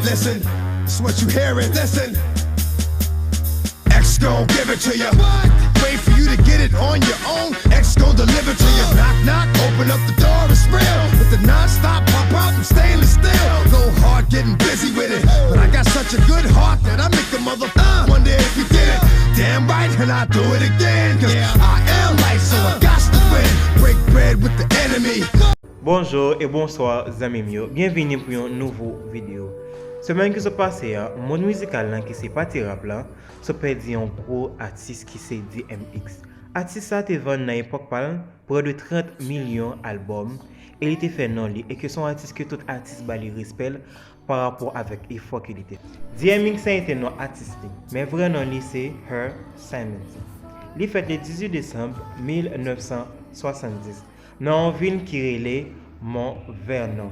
Listen, it's what you hearing. Listen, X gon' give it to you. Wait for you to get it on your own. X gon' deliver to you. Knock, knock, open up the door, it's real. With the non-stop pop out and stainless steel. Go hard, getting busy with it. But I got such a good heart that I make the motherfucker wonder if you did it. Damn right, and I do it again. Cause I am light, so I got to win. Break bread with the enemy. Bonjour et bonsoir zami mio, bienvenue pour une nouvelle vidéo. Semaine qui se passe, mon musical là qui c'est pas rap là, se perdu un gros artiste qui c'est DMX. Artiste ça te vend dans époque parle près de 30 millions d'albums et il était fait non lui et que son artiste que tout artiste ba li respect par rapport avec effort qu'il était. DMX était non artistique, mais vrai nom lui c'est Her Simons. Il fait le 18 décembre 1970 dans une ville qui relait Mont-Vernon.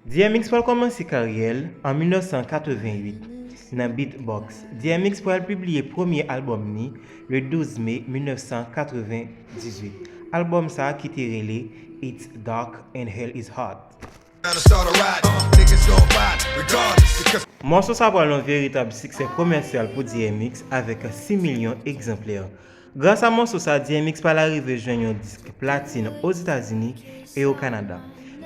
DMX pour commencer carrière en 1988 dans Beatbox. DMX pour publier premier album ni le 12 mai 1998. Album ça qui était relé It's Dark and Hell is Hot. Morceau ça va un véritable succès commercial pour DMX avec 6 millions d'exemplaires. Grâce à morceau ça, DMX par l'arrivée joindre un disque platine aux États-Unis et au Canada.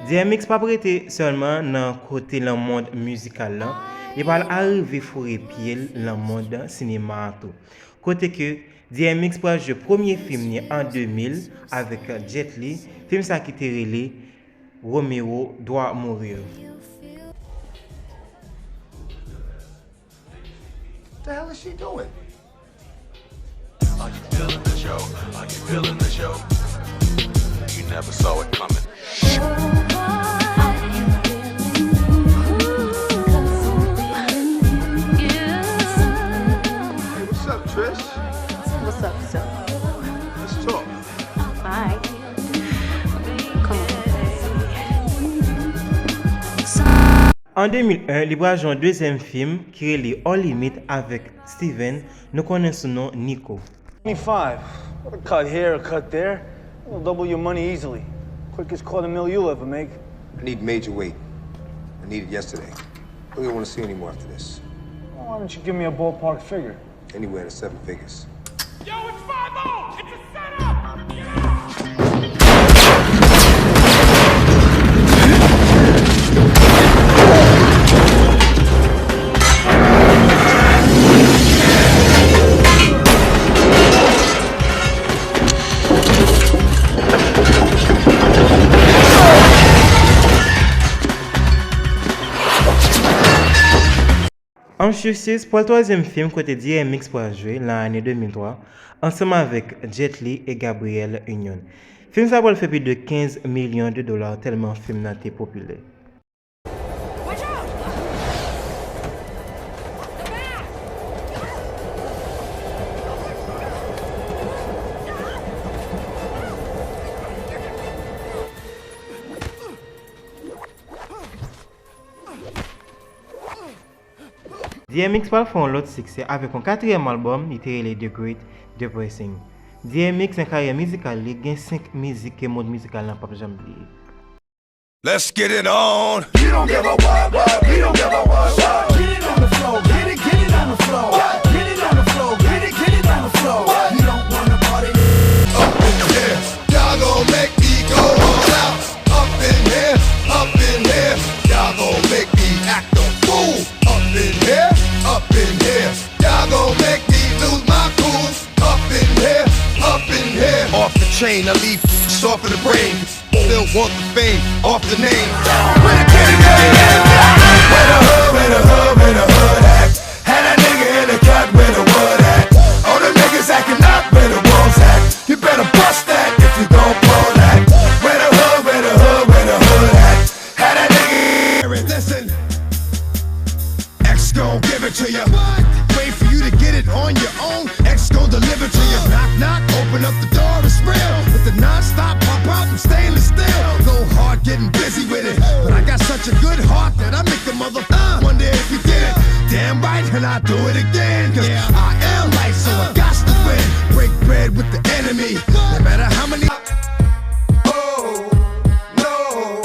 DMX pas prêté seulement dans côté le monde musical là, il va arriver fourrer pied dans le monde cinéma tout. Côté que DMX pour jouer premier film en 2000 avec Jet Li, film ça qui était relé Romeo doit mourir. What the hell is she doing? Are you feeling the show? Are you feeling the show? You never saw it coming. Hey, what's up, Trish? What's up, sir? Let's talk. Bye. Come on. En 2001, il a joué un deuxième film qui est le All Limit avec Steven, nous connaissons son nom Nico. 25. What a cut here, a cut there. You'll double your money easily. Quickest $250,000 you'll ever make. I need major weight. I need it yesterday. I don't want to see any more after this. Well, why don't you give me a ballpark figure? Anywhere to 7 figures. Yo, it's 5-0! It's a setup! En justice pour le troisième film côté DMX pour jouer l'année 2003 ensemble avec Jet Li et Gabriel Union. Film ça va faire plus de 15 millions de dollars tellement film n'a été populaire. DMX parle fait un autre succès avec un quatrième album, il était les The Great Depressing. DMX en carrière musicale, il gagne 5 musiques et mode musical n'a pas jamais oublié. Let's get it on. You don't give a what. You don't give a what. Get it on the floor. Get it on the floor. Get it on the floor. Get it on the floor. You don't wanna party. Up in here, y'all gon' make me go all out. Up in here, y'all gon' make me act a fool. Up in here, y'all gon' make me lose my cool. Up in here, off the chain, I leave soft in the brain. Still want the fame, off the name. Where the kitty at? Where the hood at? Had a nigga in the cut where the wood at. All the niggas acting up where the wolves at. You better bust that if you gon' pull that. Where the hood at? Had a nigga. Listen, X gon' give it to you. Wait for you to get it on your own. X gon' deliver to you. Knock, knock, open up the door, it's real. With the non-stop pop out and stainless steel. Go hard, getting busy with it. But I got such a good heart that I make the motherfucker wonder if you did it. Damn right, and I do it again. Cause I am light, so I got to win. Break bread with the enemy. No matter how many. Oh, no.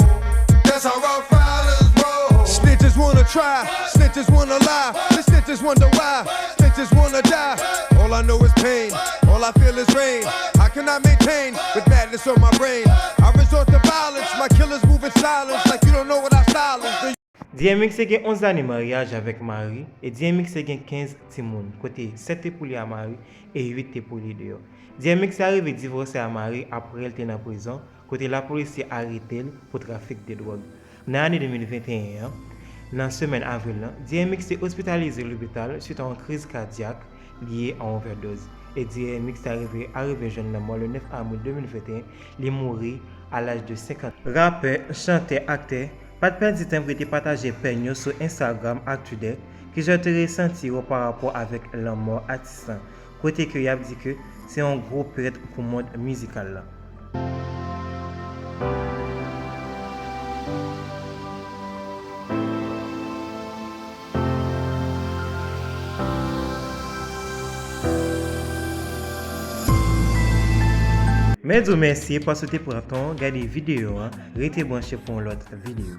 That's how Rough Riders roll. Snitches wanna try. Snitches wanna lie, the snitches wonder why. Snitches wanna die. All I know is pain, all I feel is rain. How can I maintain with madness on my brain? I resort to violence, my killers move in silence like you don't know what I silence. DMX gen 11 ane mariage avec Marie et DMX gen 15 timoun, côté 7 te pou li à Marie et 8 te pou li dehors. DMX arrive divorcé à Marie après elle était en prison, côté la police arrêté pour trafic de drogue. Dans l'année 2021, dans la semaine avril, DMX est hospitalisé à l'hôpital suite à une crise cardiaque liée à une overdose. Et DMX est arrivé jeune le 9 avril 2021, il est mort à l'âge de 50 ans. Rappeur, chanteur, acteur, pas de perdre du temps pour te partager peine sur Instagram actuel que j'ai ressenti par rapport avec la mort artiste. Côté que y a dit que c'est un gros perte pour le monde musical là. Mais merci parce que tu prends ton regarder vidéo, restez branché pour l'autre vidéo.